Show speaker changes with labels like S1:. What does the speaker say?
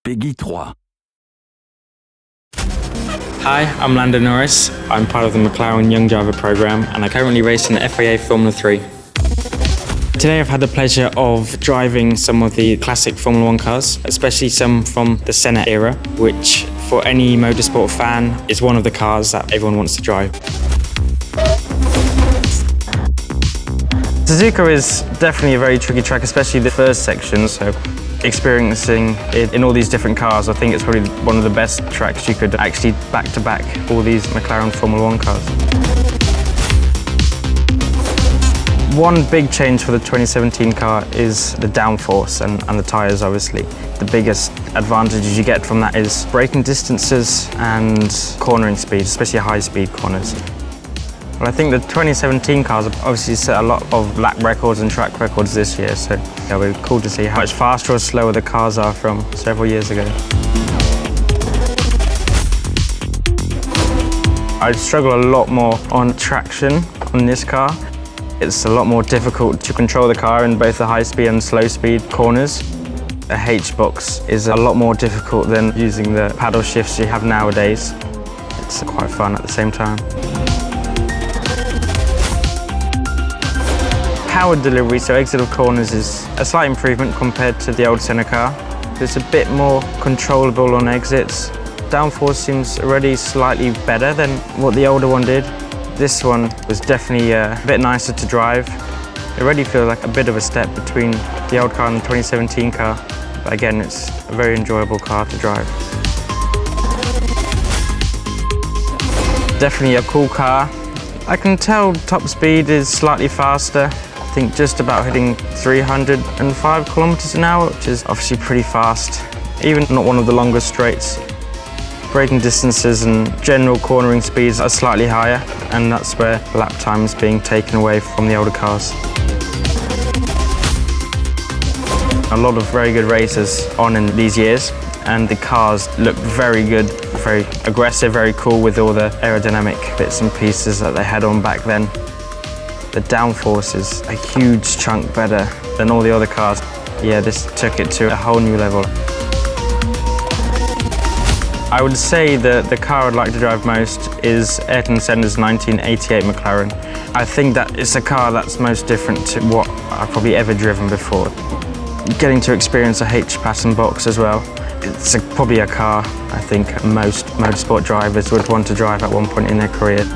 S1: Peggy 3.
S2: Hi, I'm Lando Norris. I'm part of the McLaren Young Driver Programme and I currently race in the FIA Formula 3. Today I've had the pleasure of driving some of the classic Formula 1 cars, especially some from the Senna era, which for any motorsport fan is one of the cars that everyone wants to drive. Suzuka is definitely a very tricky track, especially the first section, so experiencing it in all these different cars, I think it's probably one of the best tracks you could actually back-to-back all these McLaren Formula 1 cars. One big change for the 2017 car is the downforce and the tyres, obviously. The biggest advantages you get from that is braking distances and cornering speed, especially high-speed corners. Well, I think the 2017 cars have obviously set a lot of lap records and track records this year, so it'll be cool to see how much faster or slower the cars are from several years ago. I'd struggle a lot more on traction on this car. It's a lot more difficult to control the car in both the high speed and slow speed corners. A H-box is a lot more difficult than using the paddle shifts you have nowadays. It's quite fun at the same time. Power delivery, so exit of corners, is a slight improvement compared to the old Senna car. It's a bit more controllable on exits. Downforce seems already slightly better than what the older one did. This one was definitely a bit nicer to drive. It already feels like a bit of a step between the old car and the 2017 car. But again, it's a very enjoyable car to drive. Definitely a cool car. I can tell top speed is slightly faster. I think just about hitting 305 kilometers an hour, which is obviously pretty fast. Even not one of the longest straights. Braking distances and general cornering speeds are slightly higher, and that's where lap time is being taken away from the older cars. A lot of very good racers on in these years, and the cars look very good, very aggressive, very cool with all the aerodynamic bits and pieces that they had on back then. The downforce is a huge chunk better than all the other cars. Yeah, this took it to a whole new level. I would say that the car I'd like to drive most is Ayrton Senna's 1988 McLaren. I think that it's a car that's most different to what I've probably ever driven before. Getting to experience a H-pass and box as well. It's probably a car I think most motorsport drivers would want to drive at one point in their career.